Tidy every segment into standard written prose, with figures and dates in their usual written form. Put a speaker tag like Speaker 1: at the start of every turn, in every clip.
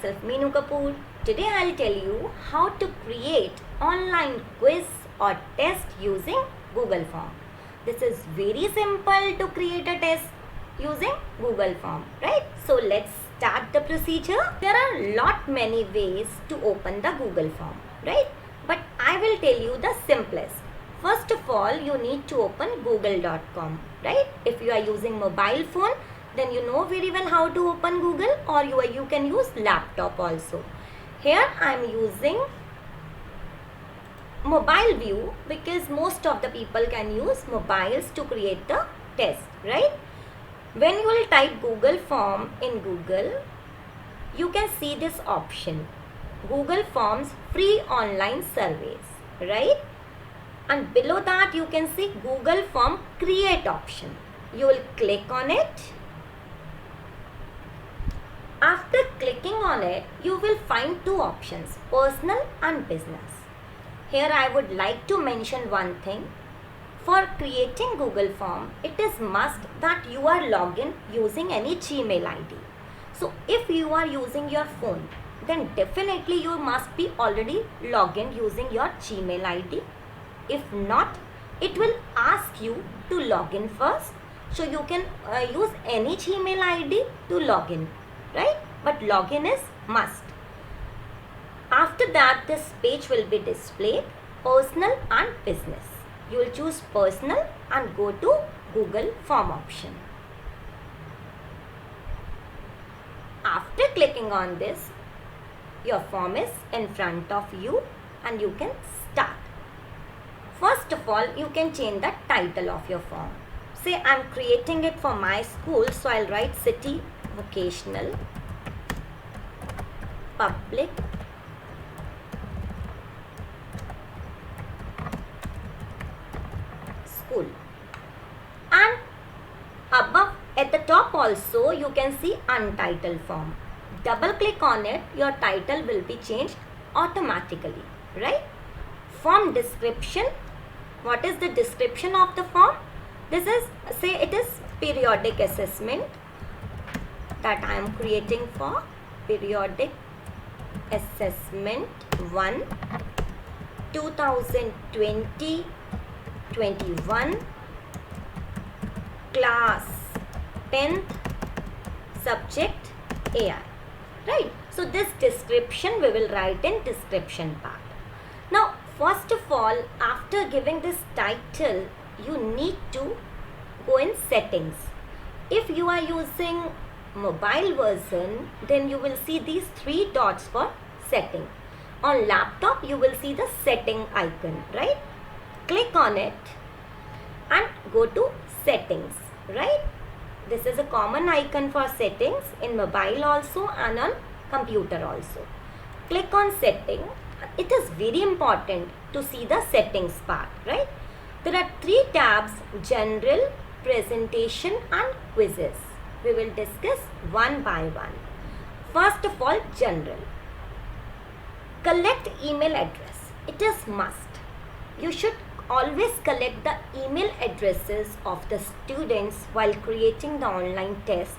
Speaker 1: myself Meenu Kapoor. Today I'll tell you how to create online quiz or test using Google Form. This is very simple to create a test using Google Form, right? So let's start the procedure. There are many ways to open the Google Form, right? But I will tell you the simplest. First of all, you need to open google.com, right? If you are using mobile phone, then you know very well how to open Google, or you can use laptop also. Here I am using mobile view because most of the people can use mobiles to create the test, right? When you will type Google Form in Google, you can see this option, Google Forms free online surveys, right? And below that you can see Google Form create option. You will click on it. After clicking on it, you will find two options, personal and business. Here I would like to mention one thing. For creating Google Form, it is must that you are logged in using any Gmail ID. So if you are using your phone, then definitely you must be already logged in using your Gmail ID. If not, it will ask you to log in first. So you can use any Gmail ID to log in, right? But login is must. After that, this page will be displayed, personal and business. You will choose personal and go to Google Form option. After clicking on this, your form is in front of you and you can start. First of all, you can change the title of your form. Say I am creating it for my school, so I'll write City Vocational Public School. And above at the top also you can see untitled form. Double click on it, your title will be changed automatically, right? Form description. What is the description of the form? This is, say it is periodic assessment that I am creating for periodic assessment 1 2020-21 class 10th subject AI, right? So this description we will write in description part. Now first of all, after giving this title, you need to go in settings. If you are using mobile version, then you will see these three dots for setting. On laptop, you will see the setting icon, right? Click on it and go to settings, right? This is a common icon for settings in mobile also and on computer also. Click on setting. It is very important to see the settings part, right? There are three tabs, general, presentation and quizzes. We will discuss one by one. First of all, general. Collect email address. It is must. You should always collect the email addresses of the students while creating the online test.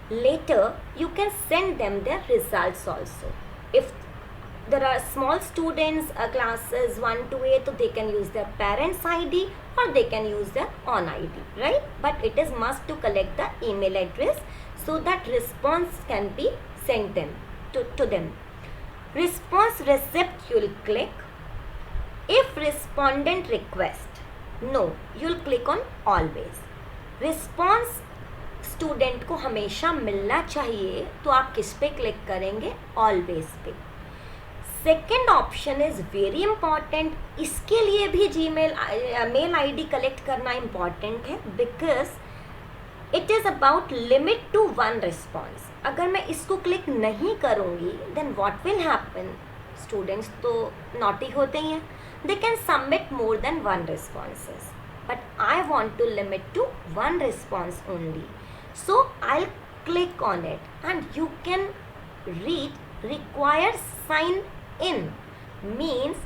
Speaker 1: Later, you can send them their results also. If there are small students, classes 1 to 8, so they can use their parents' ID or they can use their own ID, right? But it is must to collect the email address so that response can be sent them to them. Response receipt you will click. If respondent request, no, you will click on always. Response student को हमेशा मिलना चाहिए, तो आप किस पे click करेंगे? Always पे. Second option is very important. इसके लिए भी मेल आईडी कलेक्ट करना इंपॉर्टेंट है because it is about limit to 1 response. अगर मैं इसको क्लिक नहीं करूँगी then what will happen? Students तो नॉटी होते ही हैं, they can submit more than 1 responses, but I want to limit to 1 response only. So I'll click on it and you can read require sign in means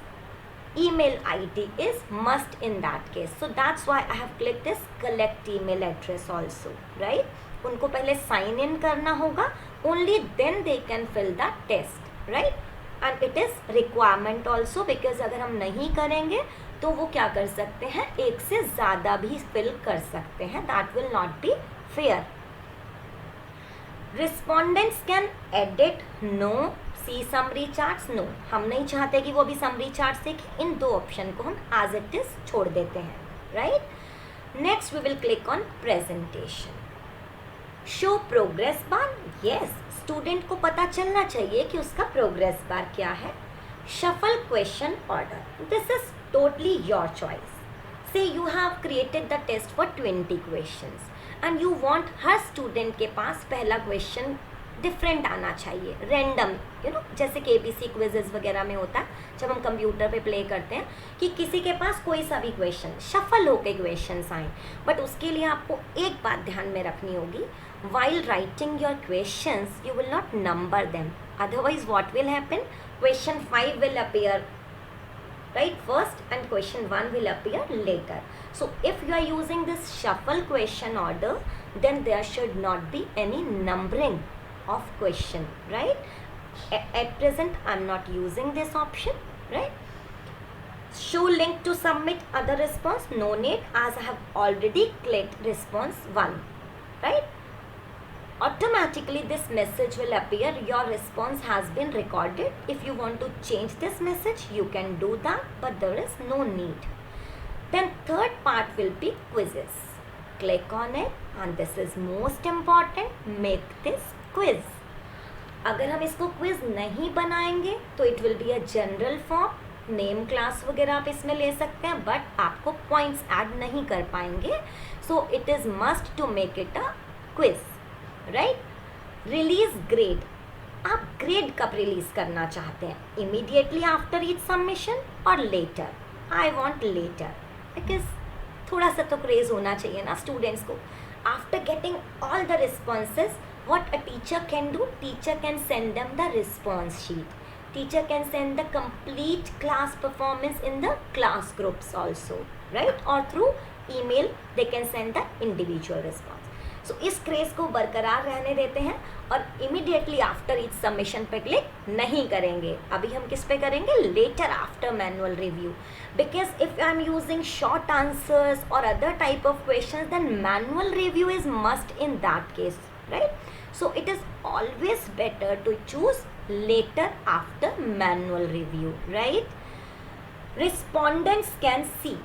Speaker 1: email ID is must in that case. So that's why I have clicked this collect email address also, right? उनको पहले sign in करना होगा only then they can fill the test, right? And it is requirement also, because अगर हम नहीं करेंगे तो वो क्या कर सकते हैं, एक से ज़्यादा भी फिल कर सकते हैं. That will not be fair. Respondents can edit, no. See summary charts, no. हम नहीं चाहते कि वो भी समरी चार्ट्स देखें. इन दो ऑप्शन को हम एज इट इज छोड़ देते हैं, right? Next we will click on presentation. Show progress bar. Yes, student को पता चलना चाहिए कि उसका प्रोग्रेस बार क्या है. Shuffle question order. This is totally your choice. Say you have created the test for 20 questions and you want her student के पास पहला question डिफरेंट आना चाहिए, रैंडम, यू नो, जैसे कि ABC क्विजेज वगैरह में होता है जब हम कंप्यूटर पे प्ले करते हैं कि किसी के पास कोई सा भी क्वेश्चन शफल होके क्वेश्चंस आए. बट उसके लिए आपको एक बात ध्यान में रखनी होगी, while writing your questions you will not number them, otherwise what will happen, question 5 will appear right first and question 1 will appear later. So if you are using this shuffle question order, then there should not be any numbering of question, right? At present I am not using this option, right? Show link to submit other response, no need, as I have already clicked response 1, right? Automatically this message will appear, your response has been recorded. If you want to change this message you can do that, but there is no need. Then third part will be quizzes. Click on it and this is most important, make this quiz. अगर हम इसको quiz नहीं बनाएंगे तो it will be a general form, name class वगैरह आप इसमें ले सकते हैं, बट आपको पॉइंट्स ऐड नहीं कर पाएंगे. So it is must to make it a quiz, right? Release grade. आप ग्रेड कब रिलीज करना चाहते हैं, इमीडिएटली आफ्टर ईच सबमिशन और later? I want later, because थोड़ा सा तो क्रेज होना चाहिए ना स्टूडेंट्स को. After getting all the responses, what a teacher can do, teacher can send them the response sheet, teacher can send the complete class performance in the class groups also, right? Or through email they can send the individual response. So इस craze को बरकरार रहने देते हैं और immediately after each submission पे click नहीं करेंगे. अभी हम किस पे करेंगे, later after manual review, because if I am using short answers or other type of questions then manual review is must in that case, right? So it is always better to choose later after manual review, right? Respondents can see,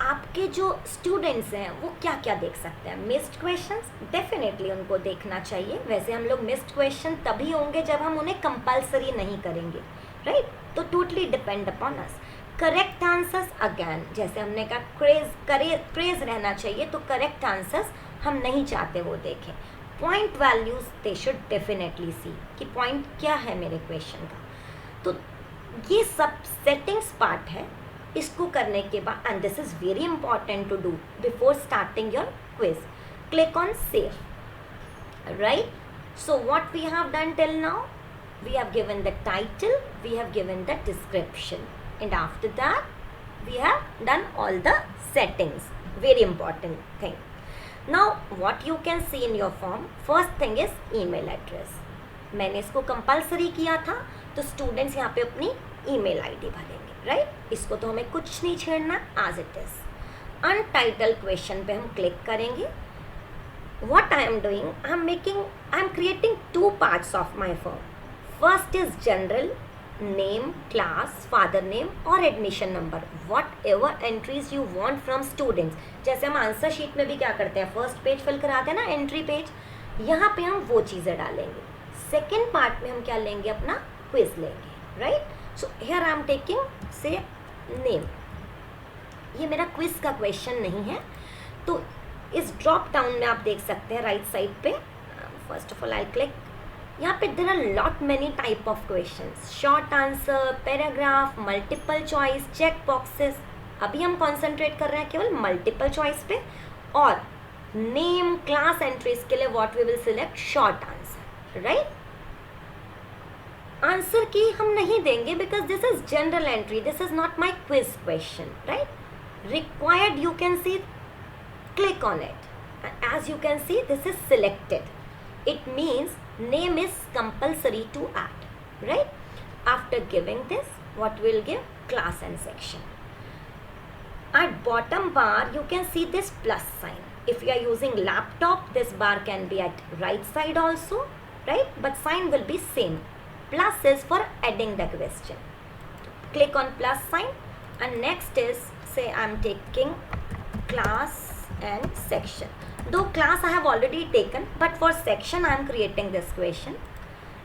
Speaker 1: आपके जो students हैं वो क्या क्या देख सकते हैं. Missed questions definitely उनको देखना चाहिए. वैसे हम लोग मिस्ड क्वेश्चन तभी होंगे जब हम उन्हें कंपल्सरी नहीं करेंगे, राइट? तो totally depend upon us. Correct answers, again जैसे हमने कहा क्रेज रहना चाहिए, तो करेक्ट आंसर्स हम नहीं चाहते वो देखें. Point values they should definitely see कि पॉइंट क्या है मेरे क्वेश्चन का. तो ये सब सेटिंग्स पार्ट है. इसको करने के बाद, and this is very important to do before starting your quiz, click on save, right? So what we have done till now, we have given the title, we have given the description, and after that we have done all the settings. Very important thing. Now what you can see in your form, first thing is email address. मैंने इसको compulsory किया था तो students यहाँ पे अपनी email ID भरेंगे, right? इसको तो हमें कुछ नहीं छेड़ना, as it is. Untitled question पे हम क्लिक करेंगे. what I am doing, I am creating two parts of my form. First is general, name, class, father name और admission number, whatever entries you want from students. जैसे हम answer sheet में भी क्या करते हैं, फर्स्ट पेज फिल कराते हैं ना, एंट्री पेज, यहाँ पे हम वो चीज़ें डालेंगे. सेकेंड पार्ट में हम क्या लेंगे, अपना क्विज लेंगे, right? So here I am taking से नेम. ये मेरा क्विज का क्वेश्चन नहीं है, तो इस ड्रॉप डाउन में आप देख सकते हैं राइट साइड पे. First of all I click. यहाँ पे there are lot many type of questions, short answer, paragraph, multiple choice, check boxes. अभी हम कॉन्सेंट्रेट कर रहे हैं केवल मल्टीपल चॉइस पे. और नेम, क्लास, एंट्रीज के लिए what we will select, short answer, right? Answer की हम नहीं देंगे because this is general entry, this is not my quiz question, right? Required, you can see, click on it. As you can see, this is selected. It means name is compulsory to add, right? After giving this, what we'll give? Class and section. At bottom bar, you can see this plus sign. If you are using laptop, this bar can be at right side also, right? But sign will be same. Plus is for adding the question. Click on plus sign, and next is, say I'm taking class and section. Though class I have already taken, but for section I am creating this question,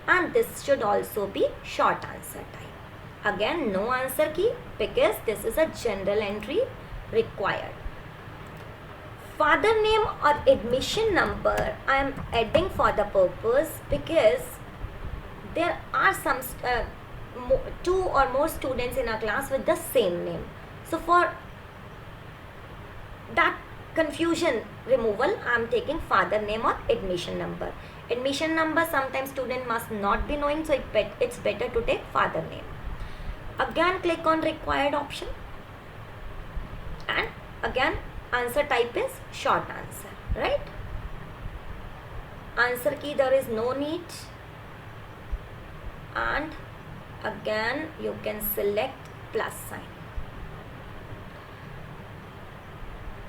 Speaker 1: and this should also be short answer type. Again, no answer key because this is a general entry required. Father name or admission number I am adding for the purpose because there are some two or more students in a class with the same name. So for that confusion removal, I am taking father name or admission number. Admission number sometimes student must not be knowing, so it's better to take father name. Again, click on required option, and again answer type is short answer, right? Answer key there is no need, and again you can select plus sign.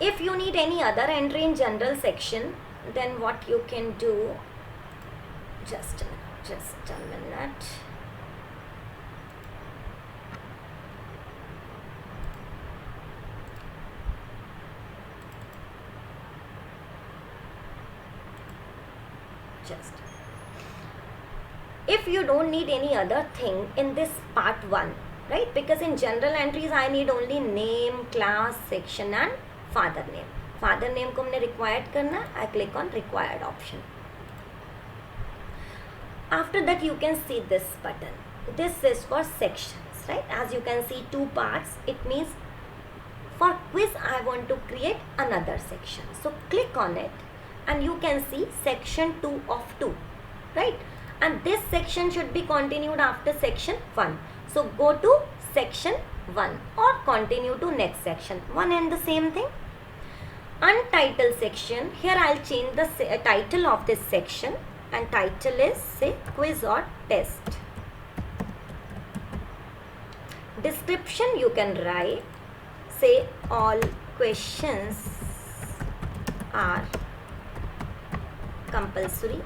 Speaker 1: If you need any other entry in general section, then what you can do, just a minute. If you don't need any other thing in this part 1, right? Because in general entries I need only name, class, section and father name. Father name को हमने required करना, I click on required option. After that you can see this button. This is for sections, right? As you can see 2 parts. It means for quiz I want to create another section. So click on it and you can see section 2 of 2, right? And this section should be continued after section 1. So go to section 1 or continue to next section. One and the same thing. Untitled section, here I'll change the title of this section, and title is say quiz or test. Description you can write, say all questions are compulsory,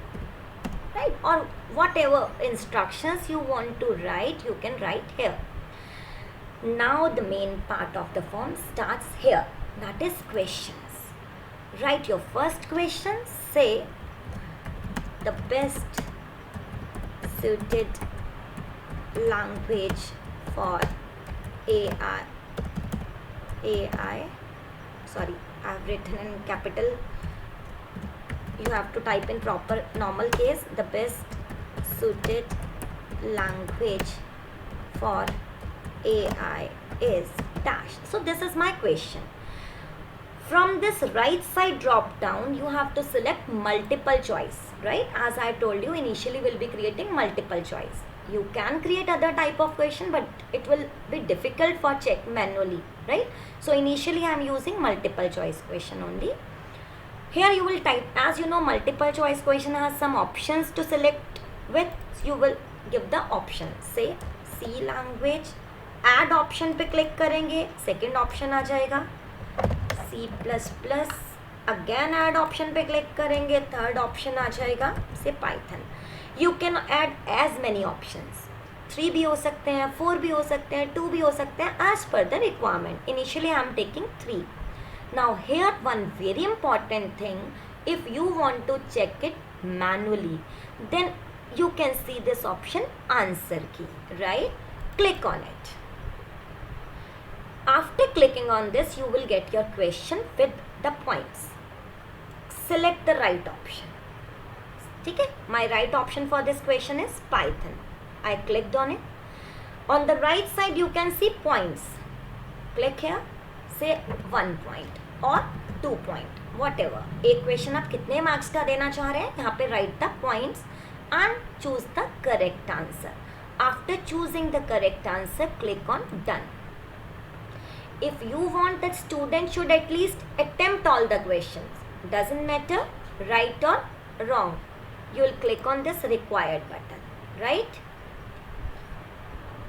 Speaker 1: right? Or whatever instructions you want to write, you can write here. Now the main part of the form starts here, that is questions. Write your first question, say the best suited language for AI, sorry, I have written in capital, you have to type in proper normal case, the best suited language for AI is dash. So this is my question. From this right side drop down, you have to select multiple choice, right? As I told you, initially we'll be creating multiple choice. You can create other type of question, but it will be difficult for check manually, right? So initially I am using multiple choice question only. Here you will type, as you know, multiple choice question has some options to select with. You will give the option, say C language, add option पे click करेंगे, second option आ जाएगा C++, again add option पे click करेंगे, third option आ जाएगा से Python. You can add as many options, 3 भी हो सकते हैं, 4 भी हो सकते हैं, 2 भी हो सकते हैं, as per the requirement. Initially I am taking 3. Now here one very important thing, if you want to check it manually, then you can see this option answer key, right? Click on it. After clicking on this, you will get your question with the points. Select the right option. Okay? My right option for this question is Python. I clicked on it. On the right side, you can see points. Click here. Say 1 point or 2 point, whatever. एक question आप कितने marks का देना चाह रहे हैं, यहाँ पे write the points and choose the correct answer. After choosing the correct answer, click on done. If you want that student should at least attempt all the questions, doesn't matter right or wrong, you will click on this required button, right?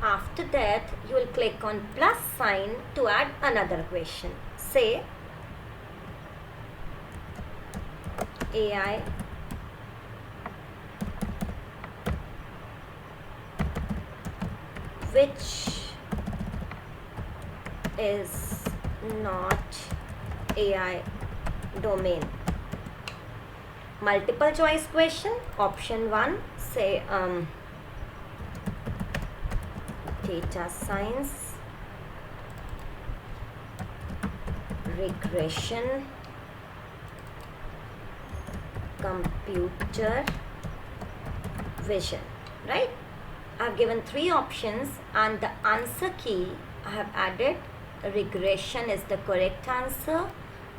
Speaker 1: After that, you will click on plus sign to add another question. Say AI which is not AI domain. Multiple choice question. Option 1, say data science, regression, computer vision, right? I have given 3 options and the answer key I have added regression is the correct answer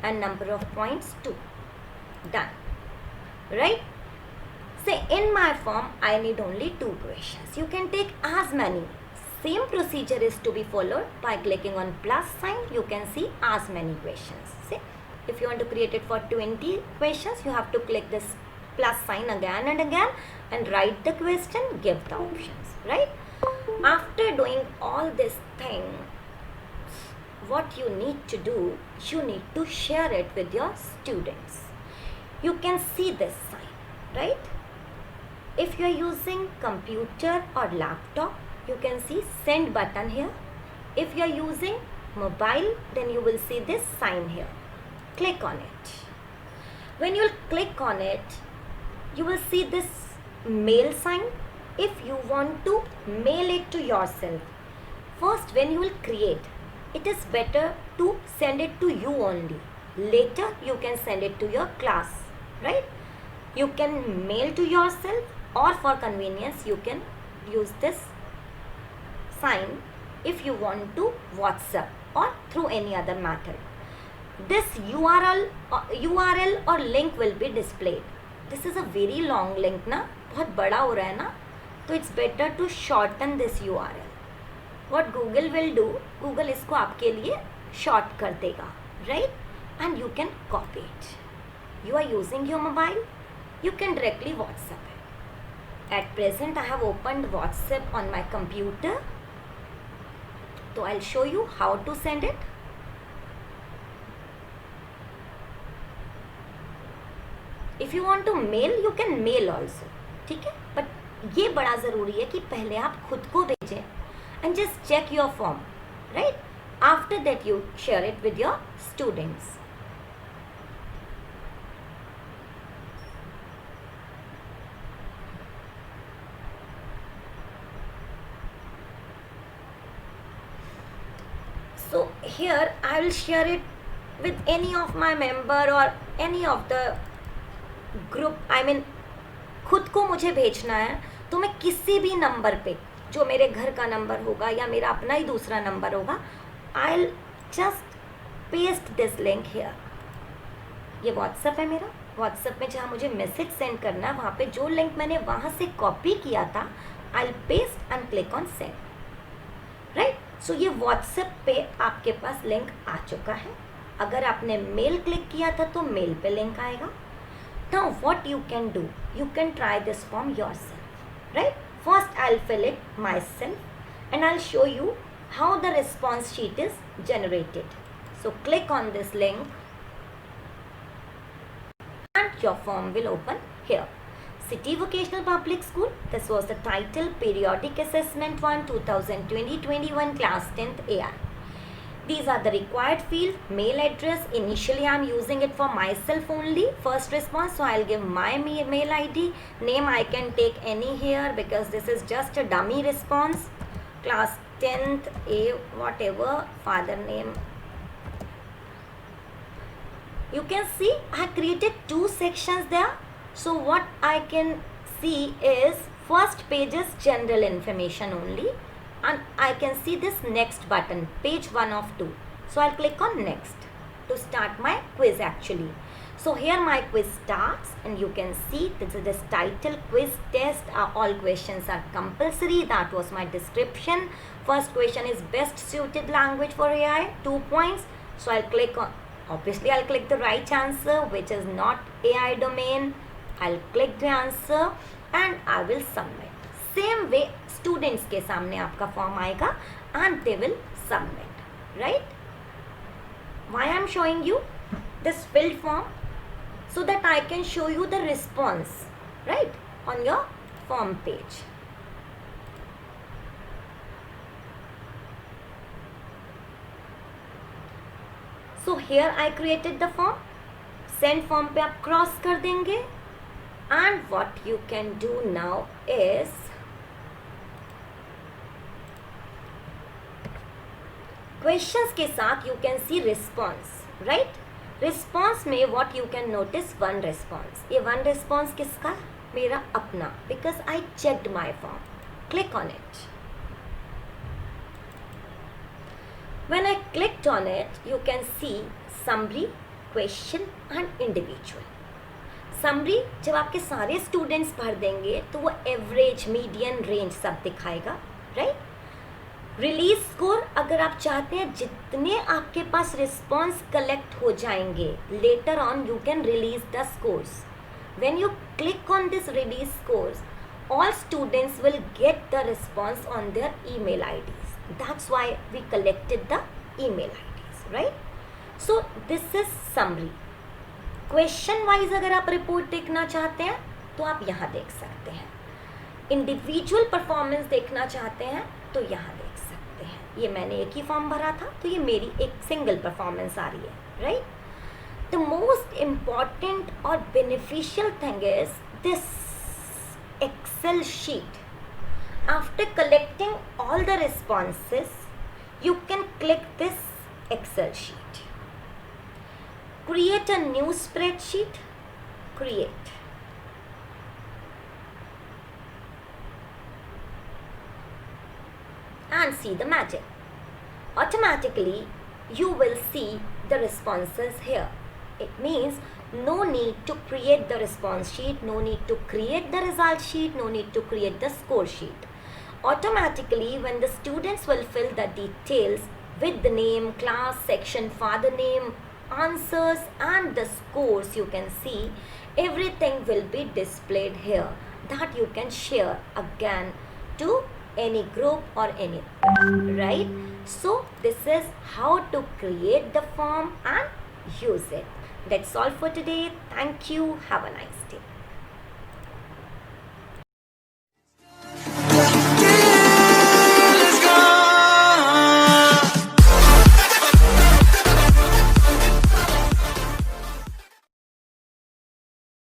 Speaker 1: and number of points 2. Done, right? Say in my form I need only 2 questions. You can take as many. Same procedure is to be followed. By clicking on plus sign, you can see as many questions. See, if you want to create it for 20 questions, you have to click this plus sign again and again and write the question, give the options, right? After doing all this thing, what you need to do, you need to share it with your students. You can see this sign, right? If you are using computer or laptop, you can see send button here. If you are using mobile, then you will see this sign here. Click on it. When you click on it, you will see this mail sign. If you want to mail it to yourself, first when you will create, it is better to send it to you only. Later you can send it to your class, right? You can mail to yourself, or for convenience you can use this sign if you want to WhatsApp or through any other method. This URL or link will be displayed. This is a very long link ना, बहुत बड़ा हो रहा है ना, तो it's better to shorten this URL. What Google will do, Google इसको आपके लिए short कर देगा, right? And you can copy it. You are using your mobile, you can directly WhatsApp it. At present I have opened WhatsApp on my computer, so I'll show you how to send it. If you want to mail, you can mail also, ठीक है? But ये बड़ा ज़रूरी है कि पहले आप खुद को भेजें and just check your form, right? After that you share it with your students. So here I will share it with any of my member or any of the group. I mean, खुद को मुझे भेजना है तो मैं किसी भी number पे, जो मेरे घर का नंबर होगा या मेरा अपना ही दूसरा नंबर होगा, I'll just paste this link here. ये WhatsApp है मेरा. WhatsApp में जहाँ मुझे मैसेज सेंड करना है, वहाँ पे जो लिंक मैंने वहाँ से कॉपी किया था, I'll paste and click on send. Right? So ये WhatsApp पे आपके पास लिंक आ चुका है. अगर आपने मेल क्लिक किया था तो मेल पे लिंक आएगा. Now what you can do, you can try this form yourself, right? First I'll fill it myself and I'll show you how the response sheet is generated. So click on this link and your form will open here. City Vocational Public School, this was the title, Periodic Assessment 1 2020-21 Class 10th AI. These are the required field. Mail address, initially I am using it for myself only, first response, so I'll give my mail ID. Name I can take any here because this is just a dummy response. Class 10th A, whatever, father name. You can see I have created 2 sections there. So what I can see is first page is general information only, and I can see this next button, page 1 of 2. So I'll click on next to start my quiz actually. So here my quiz starts and you can see this is this title, quiz test, all questions are compulsory. That was my description. First question is best suited language for AI, 2 points. So I'll click on, obviously I'll click the right answer, which is not AI domain. I'll click the answer and I will submit. Same way students के सामने आपका form आएगा and they will submit, right? Why I'm showing you this filled form? So that I can show you the response, right, on your form page. So here I created the form. Send form पे आप cross कर देंगे. And what you can do now is questions के साथ you can see response, right? Response में what you can notice one response. ये one response किसका? मेरा अपना, because I checked my form. Click on it. When I clicked on it, you can see summary, question and individual. Summary जब आपके सारे students भर देंगे तो वो average, median, range सब दिखाएगा, right? रिलीज स्कोर अगर आप चाहते हैं जितने आपके पास रिस्पॉन्स कलेक्ट हो जाएंगे later on you can release the scores. When you click on this release scores all students will get the response on their email IDs. That's why we collected the email IDs, right? So this is summary. Question wise अगर आप report देखना चाहते हैं तो आप यहाँ देख सकते हैं. इंडिविजुअल परफॉर्मेंस देखना चाहते हैं तो यहाँ देख सकते हैं. ये मैंने एक ही फॉर्म भरा था तो ये मेरी एक सिंगल परफॉर्मेंस आ रही है, राइट? द मोस्ट इम्पॉर्टेंट और beneficial thing is this Excel sheet. After collecting all the responses, you can click this Excel sheet. Create a new spreadsheet. Create. And see the magic. Automatically, you will see the responses here. It means no need to create the response sheet, no need to create the result sheet, no need to create the score sheet. Automatically, when the students will fill the details with the name, class, section, father name, answers and the scores, you can see everything will be displayed here that you can share again to any group or anything, right? So this is how to create the form and use it. That's all for today. Thank you. Have a nice day.